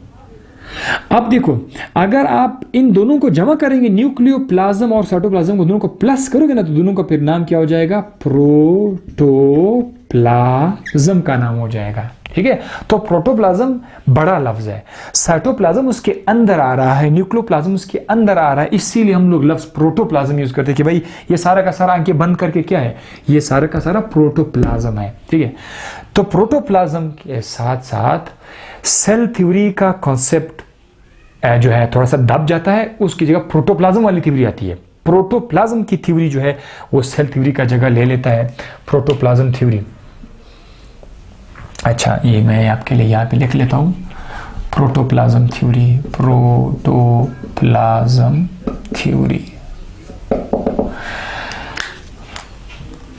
अब देखो, अगर आप इन दोनों को जमा करेंगे, न्यूक्लियोप्लाज्म और साइटोप्लाज्म को दोनों को प्लस करोगे ना, तो दोनों का फिर नाम क्या हो जाएगा, प्रोटोप्लाज्म का नाम हो जाएगा, ठीक है। तो प्रोटोप्लाज्म बड़ा लफ्ज है, साइटोप्लाज्म उसके अंदर आ रहा है, न्यूक्लियोप्लाज्म उसके अंदर आ रहा है, इसीलिए हम लोग लफ्ज प्रोटोप्लाज्म यूज करते हैं कि भाई ये सारा का सारा आंखें बंद करके क्या है, ये सारा का सारा प्रोटोप्लाज्म है, ठीक है। तो प्रोटोप्लाज्म के साथ साथ सेल थ्योरी का कॉन्सेप्ट जो है थोड़ा सा दब जाता है, उसकी जगह प्रोटोप्लाज्म वाली थ्योरी आती है। प्रोटोप्लाज्म की थ्योरी जो है वो सेल थ्योरी का जगह ले लेता है, प्रोटोप्लाज्म थ्योरी। अच्छा, ये मैं आपके लिए यहाँ पे लिख लेता हूँ, प्रोटोप्लाज्म थ्योरी, प्रोटोप्लाज्म थ्योरी।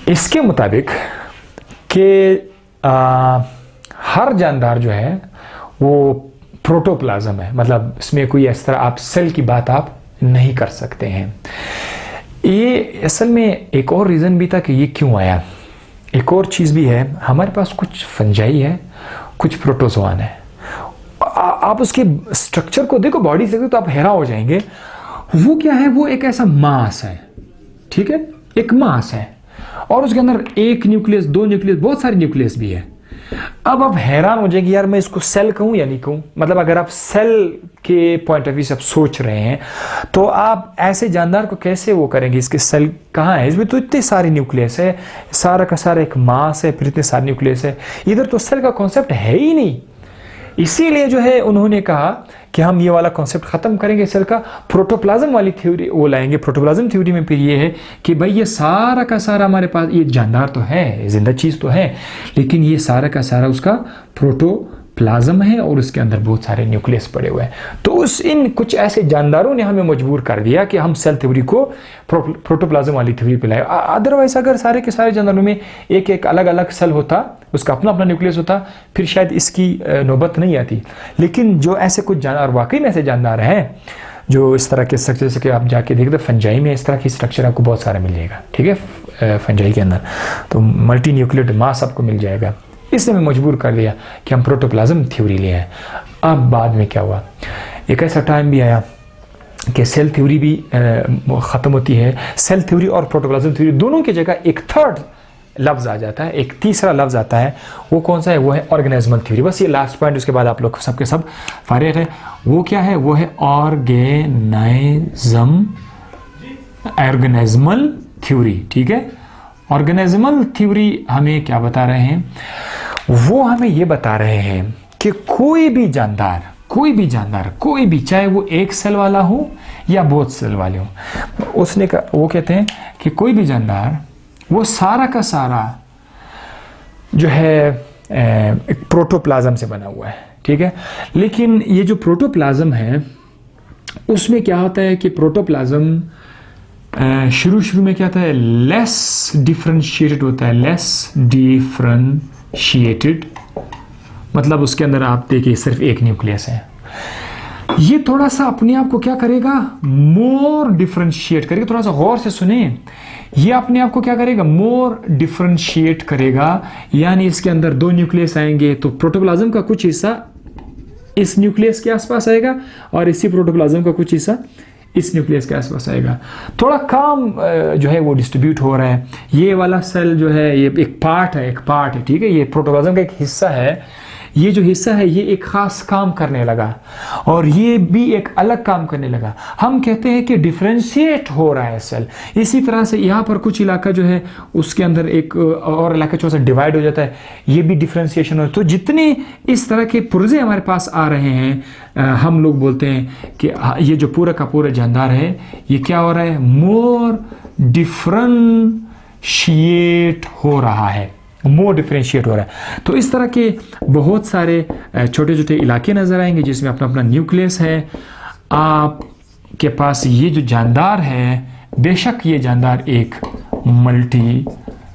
इसके मुताबिक कि हर जानदार जो है वो प्रोटोप्लाज्म है, मतलब इसमें कोई इस तरह आप सेल की बात आप नहीं कर सकते हैं। ये असल में एक और रीज़न भी था कि ये क्यों आया, एक और चीज़ भी है, हमारे पास कुछ फंजाई है, कुछ प्रोटोजोआन है। आप उसके स्ट्रक्चर को देखो, बॉडी से तो आप हैरान हो जाएंगे। वो क्या है, वो एक ऐसा मास है, ठीक है, एक मास है, और उसके अंदर एक न्यूक्लियस, दो न्यूक्लियस, बहुत सारे न्यूक्लियस भी है। अब आप हैरान हो जाएंगे, यार मैं इसको सेल कहूं या नहीं कहूं। मतलब अगर आप सेल के पॉइंट ऑफ व्यू से आप सोच रहे हैं तो आप ऐसे जानदार को कैसे वो करेंगे, इसके सेल कहाँ है, इसमें तो इतने सारे न्यूक्लियस है, सारा का सारा एक मास है, फिर इतने सारे न्यूक्लियस है, इधर तो सेल का कॉन्सेप्ट है ही नहीं। इसीलिए जो है उन्होंने कहा कि हम ये वाला कॉन्सेप्ट खत्म करेंगे सेल का, प्रोटोप्लाज्म वाली थ्योरी वो लाएंगे। प्रोटोप्लाज्म थ्योरी में फिर ये है कि भाई ये सारा का सारा हमारे पास ये जानदार तो है, जिंदा चीज तो है, लेकिन ये सारा का सारा उसका प्रोटोप्लाज्म है और उसके अंदर बहुत सारे न्यूक्लियस पड़े हुए हैं। तो इन कुछ ऐसे जानदारों ने हमें मजबूर कर दिया कि हम सेल थ्योरी को प्रोटोप्लाज्म वाली थ्योरी पे लाए। अदरवाइज अगर सारे के सारे जानदारों में एक एक अलग अलग सेल होता, उसका अपना अपना न्यूक्लियस होता, फिर शायद इसकी नौबत नहीं आती। लेकिन जो ऐसे कुछ जानदार, वाकई में ऐसे जानदार हैं जो इस तरह के स्ट्रक्चर, जैसे कि आप जाके देख दो फंजाई में इस तरह की स्ट्रक्चर आपको बहुत सारा मिल जाएगा, ठीक है। फंजाई के अंदर, तो मल्टी न्यूक्लियोटाइड मास आपको मिल जाएगा। इसने हमें मजबूर कर दिया कि हम प्रोटोप्लाज्म थ्योरी ले आए। अब बाद में क्या हुआ, एक ऐसा टाइम भी आया कि सेल थ्योरी भी ख़त्म होती है। सेल थ्योरी और प्रोटोप्लाज्म थ्योरी दोनों की जगह एक थर्ड लफ्ज़ आ जाता है, एक तीसरा लफ्ज़ आता है। वो कौन सा है? वो है ऑर्गेनिज्मल थ्योरी। बस ये लास्ट पॉइंट, उसके बाद आप लोग सबके सब फारिग है। वो क्या है? वो है ऑर्गेनिज्मल थ्योरी। ठीक है, ऑर्गेनिज्मल थ्योरी हमें क्या बता रहे हैं? वो हमें ये बता रहे हैं कि कोई भी जानदार, कोई भी, चाहे वो एक सेल वाला हो या बहुत सेल वाले हो, वो कहते हैं कि कोई भी जानदार, वो सारा का सारा जो है एक प्रोटोप्लाज्म से बना हुआ है। ठीक है, लेकिन ये जो प्रोटोप्लाज्म है उसमें क्या होता है कि प्रोटोप्लाज्म शुरू में क्या होता है? लेस डिफरेंशिएटेड होता है। लेस डिफरेंशिएटेड मतलब उसके अंदर आप देखिए सिर्फ एक न्यूक्लियस है। ये थोड़ा सा अपने आप को क्या करेगा? मोर डिफरेंशिएट करेगा। थोड़ा सा गौर से सुने, ये अपने आप को क्या करेगा? मोर डिफरेंशिएट करेगा। यानी इसके अंदर दो न्यूक्लियस आएंगे तो प्रोटोप्लाज्म का कुछ हिस्सा इस न्यूक्लियस के आसपास आएगा और इसी प्रोटोप्लाज्म का कुछ हिस्सा इस न्यूक्लियस के आसपास आएगा। थोड़ा काम जो है वो डिस्ट्रीब्यूट हो रहा है। ये वाला सेल जो है ये एक पार्ट है। ठीक है, ये प्रोटोप्लाज्म का एक हिस्सा है। ये जो हिस्सा है ये एक खास काम करने लगा और ये भी एक अलग काम करने लगा। हम कहते हैं कि डिफरेंशिएट हो रहा है सेल। इसी तरह से यहाँ पर कुछ इलाका जो है उसके अंदर एक और इलाका जो है डिवाइड हो जाता है, ये भी डिफरेंशिएशन हो। तो जितने इस तरह के पुर्जे हमारे पास आ रहे हैं, हम लोग बोलते हैं कि ये जो पूरा का पूरा जानदार है ये क्या हो रहा है? मोर डिफरेंशिएट हो रहा है। तो इस तरह के बहुत सारे छोटे छोटे इलाके नजर आएंगे जिसमें अपना अपना न्यूक्लियस है। आपके पास ये जो जानदार है, बेशक ये जानदार एक मल्टी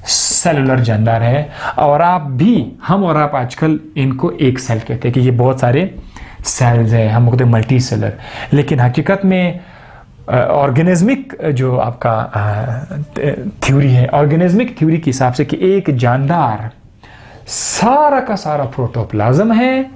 सेलुलर जानदार है और हम और आप आजकल इनको एक सेल कहते हैं कि ये बहुत सारे सेल्स हैं, हम कहते हैं मल्टी सेलर। लेकिन हकीकत में ऑर्गेनिज्मिक जो आपका थ्योरी है, ऑर्गेनिज्मिक थ्योरी के हिसाब से कि एक जानदार सारा का सारा प्रोटोप्लाज्म है,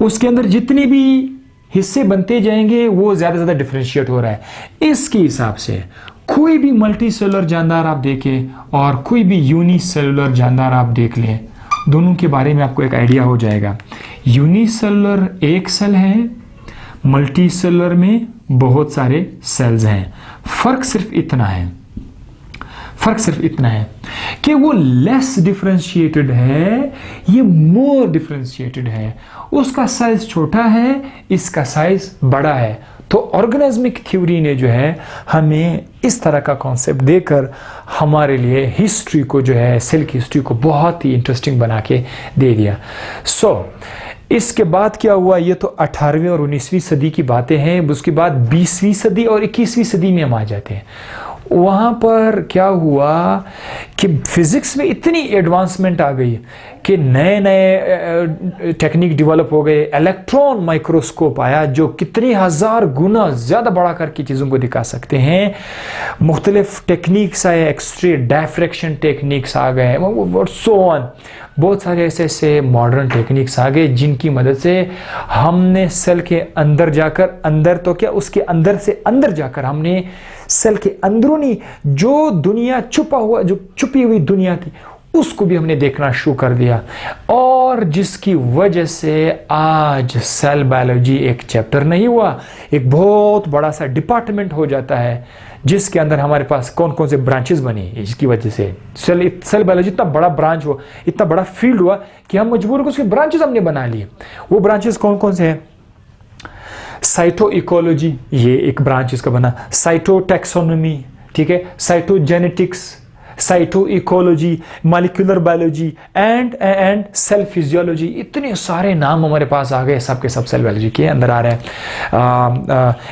उसके अंदर जितने भी हिस्से बनते जाएंगे वो ज़्यादा से ज़्यादा डिफरेंशिएट हो रहा है। इसके हिसाब से कोई भी मल्टी सेलुलर जानदार आप देखें और कोई भी यूनिसेलुलर जानदार आप देख लें, दोनों के बारे में आपको एक आइडिया हो जाएगा। यूनिसेलुलर एक सेल है, मल्टी सेलुलर में बहुत सारे सेल्स हैं। फर्क सिर्फ इतना है कि वो लेस डिफरेंशिएटेड है, ये मोर डिफरेंशिएटेड है। उसका साइज छोटा है, इसका साइज बड़ा है। तो ऑर्गेनिज्मिक थ्योरी ने जो है हमें इस तरह का कॉन्सेप्ट देकर हमारे लिए हिस्ट्री को जो है, सेल की हिस्ट्री को बहुत ही इंटरेस्टिंग बना के दे दिया। इसके बाद क्या हुआ? ये तो 18वीं और 19वीं सदी की बातें हैं। उसके बाद 20वीं सदी और 21वीं सदी में हम आ जाते हैं। वहाँ पर क्या हुआ कि फिजिक्स में इतनी एडवांसमेंट आ गई कि नए नए टेक्निक डेवलप हो गए। इलेक्ट्रॉन माइक्रोस्कोप आया जो कितनी हजार गुना ज़्यादा बड़ा करके चीज़ों को दिखा सकते हैं। मुख्तलिफ टेक्निक्स आए, एक्सरे डायफ्रैक्शन टेक्निक्स आ गए, सो ऑन। बहुत सारे ऐसे मॉडर्न टेक्निक्स आ गए जिनकी मदद से हमने सेल के अंदर जाकर, अंदर तो क्या, उसके अंदर से अंदर जाकर हमने सेल के अंदरूनी जो दुनिया छुपी हुई दुनिया थी उसको भी हमने देखना शुरू कर दिया। और जिसकी वजह से आज सेल बायोलॉजी एक चैप्टर नहीं हुआ, एक बहुत बड़ा सा डिपार्टमेंट हो जाता है जिसके अंदर हमारे पास कौन कौन से ब्रांचेस बनी। इसकी वजह से सेल बायोलॉजी इतना बड़ा ब्रांच हुआ, इतना बड़ा फील्ड हुआ कि हम मजबूर होकर उसके ब्रांचेस हमने बना लिए। वो ब्रांचेस कौन कौन से हैं? साइटो इकोलॉजी, ये एक ब्रांच इसका बना। साइटो टैक्सोनॉमी, ठीक है, cytogenetics, cyto ecology, molecular biology and cell physiology. इतने सारे नाम हमारे पास आ गए, सबके सब सेल बायोलॉजी के अंदर आ रहे हैं।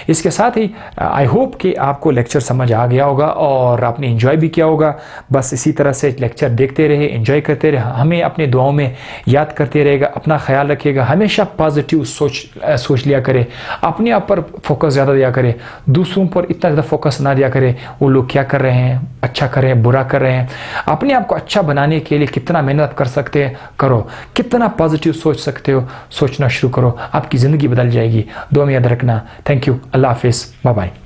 इसके साथ ही आई होप कि आपको लेक्चर समझ आ गया होगा और आपने एंजॉय भी किया होगा। बस इसी तरह से लेक्चर देखते रहे, एंजॉय करते रहे, हमें अपने दुआओं में याद करते रहेगा। अपना ख्याल रखिएगा, हमेशा पॉजिटिव सोच लिया करे, अपने आप पर फोकस ज़्यादा दिया करे, दूसरों पर इतना ज़्यादा फोकस ना दिया करे। वो लोग क्या कर रहे हैं, अच्छा करें बुरा कर रहे हैं। अपने आप को अच्छा बनाने के लिए कितना मेहनत कर सकते हैं करो, कितना पॉजिटिव सोच सकते हो सोचना शुरू करो, आपकी ज़िंदगी बदल जाएगी। दुआ में याद रखना। Thank you. अल्लाह हाफिज़। Bye bye.